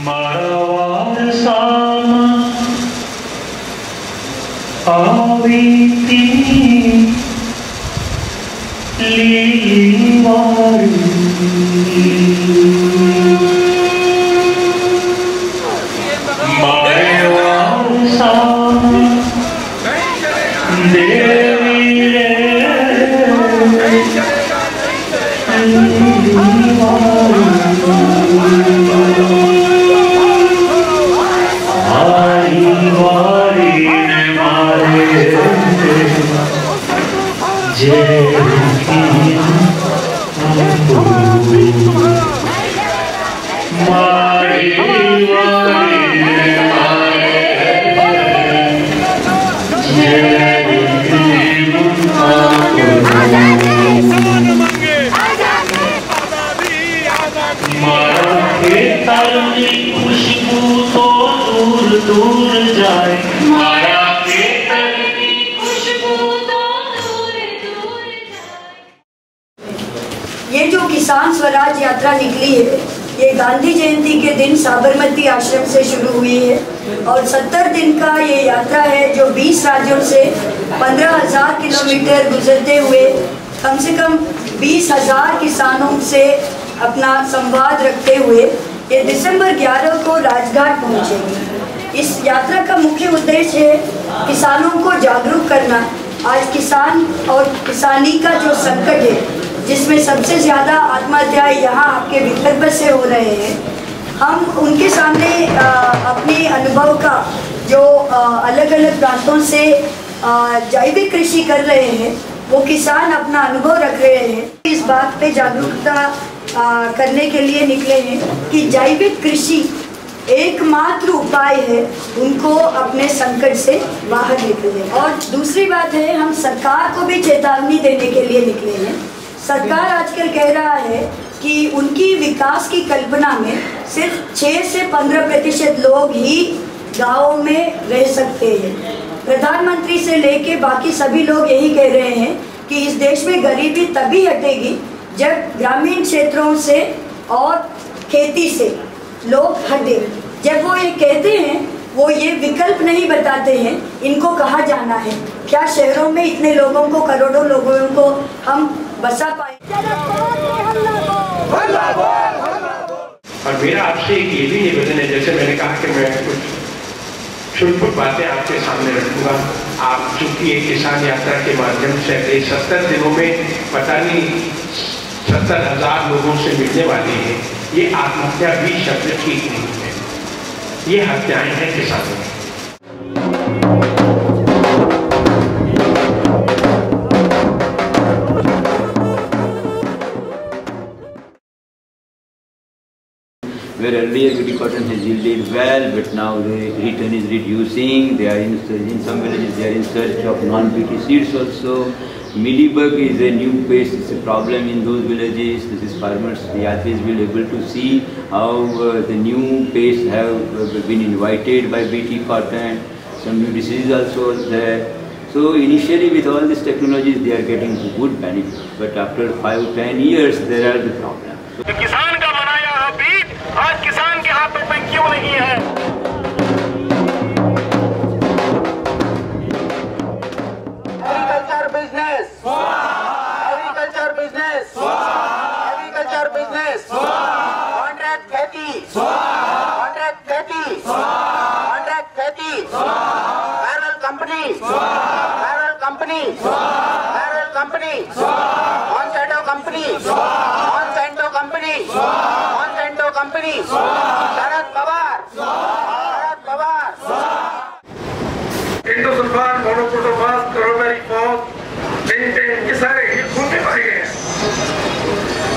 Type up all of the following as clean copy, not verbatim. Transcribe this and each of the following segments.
मारवार सामा आवीती लीवारी मारवार सामा देवी रे खुशबू तो दूर दूर जाए, मारा के तन की खुशबू तो दूर दूर जाए। ये जो किसान स्वराज यात्रा निकली है, ये गांधी जयंती के दिन साबरमती आश्रम से शुरू हुई है और 70 दिन का ये यात्रा है जो 20 राज्यों से 15,000 किलोमीटर गुजरते हुए कम से कम 20,000 किसानों से अपना संवाद रखते हुए ये दिसंबर 11 को राजघाट पहुंचेगी। इस यात्रा का मुख्य उद्देश्य है किसानों को जागरूक करना। आज किसान और किसानी का जो संकट है, जिसमें सबसे ज़्यादा आत्महत्याएं यहाँ आपके विदर्भ से हो रहे हैं, हम उनके सामने अपने अनुभव का जो अलग अलग प्रांतों से जैविक कृषि कर रहे हैं, वो किसान अपना अनुभव रख रहे हैं। इस बात पे जागरूकता करने के लिए निकले हैं कि जैविक कृषि एकमात्र उपाय है उनको अपने संकट से बाहर निकलने। और दूसरी बात है, हम सरकार को भी चेतावनी देने के लिए निकले हैं। सरकार आजकल कह रहा है कि उनकी विकास की कल्पना में सिर्फ 6 से 15% लोग ही गाँव में रह सकते हैं। प्रधानमंत्री से लेके बाकी सभी लोग यही कह रहे हैं कि इस देश में गरीबी तभी हटेगी जब ग्रामीण क्षेत्रों से और खेती से लोग हटे। जब वो ये कहते हैं, वो ये विकल्प नहीं बताते हैं इनको कहाँ जाना है, क्या शहरों में इतने लोगों को, करोड़ों लोगों को हम बसा पाए। और मेरा आपसे ये भी निवेदन है, जैसे मैंने कहा कि मैं कुछ छुटपुट बातें आपके सामने रखूंगा। आप चूंकि एक किसान यात्रा के माध्यम से 70 दिनों में पता नहीं 70,000 लोगों से मिलने वाली है, ये आत्महत्या भी शब्द ठीक नहीं है, ये हत्याएं हैं किसानों की। Where earlier BT cotton has yielded well, but now the return is reducing. They are in some villages they are in search of non-BT seeds also. Mealybug is a new pest, it's a problem in those villages. This is farmers, the yatris will able to see how the new pests have been invited by BT cotton. Some new diseases also there. So initially with all these technologies they are getting good benefit, but after 5-10 years there are the problems. किसान का बनाया हुआ बीज आज किसान के हाथों में क्यों नहीं है? Agriculture business, agriculture business, agriculture business, contract खेती, कॉन्ट्रैक्ट खेती, कॉन्ट्रैक्ट खेती, parallel company, parallel company, parallel company, ऑन-साइडो कंपनी, ऑन-साइडो कंपनी, ऑन-साइडो company, Sharad Pawar, Sharad Pawar, endosulfan, monocrotophos, क्लोरोमेरिफॉस, बेंजीन, ये सारे ये खून में पाए गए हैं।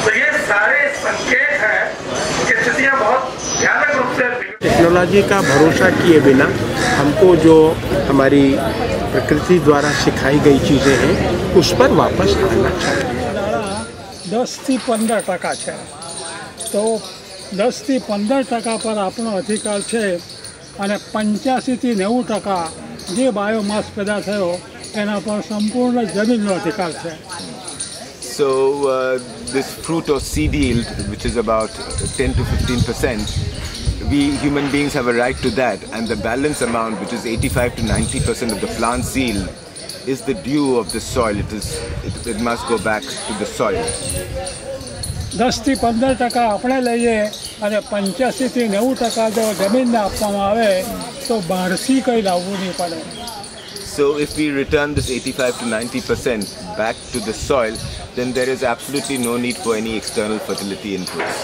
तो ये सारे संकेत हैं कि स्थितियां बहुत भयानक रूप से टेक्नोलॉजी का भरोसा किए बिना हमको जो हमारी प्रकृति द्वारा सिखाई गई चीज़ें हैं उस पर वापस आना चाहिए। 10 થી 15% છે, તો 10 થી 15% પર આપણો અધિકાર છે અને 85 થી 90% જે બાયોમાસ પેદા થયો એના પર સંપૂર્ણ જમીનનો અધિકાર છે. So this fruit or seed yield, which is about 10 to 15%, we human beings have a right to that, and the balance amount, which is 85 to 90% of the plant's yield, is the due of the soil. It must go back to the soil. 10 થી 15% આપણે લઈએ અને 85 થી 90% જો જમીનને આપવામાં આવે તો બહારથી કંઈ લાવવું નહીં પડે. So if we return this 85 to 90% back to the soil, then there is absolutely no need for any external fertility inputs.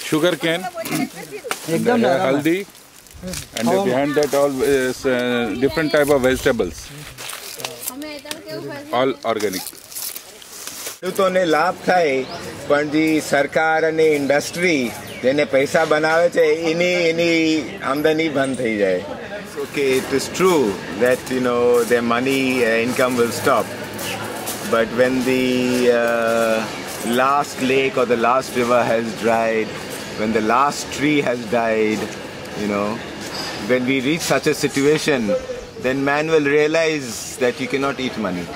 Sugar cane, and haldi, and behind that all is different type of vegetables, all organic. ખેડૂતોને લાભ થાય, પણ જે સરકાર અને industry જેને પૈસા બનાવે છે એની આમદની બંધ થઈ જાય. Okay, it is true that their money income will stop, but when the last lake or the last river has dried, when the last tree has died, when we reach such a situation, then man will realize that you cannot eat money.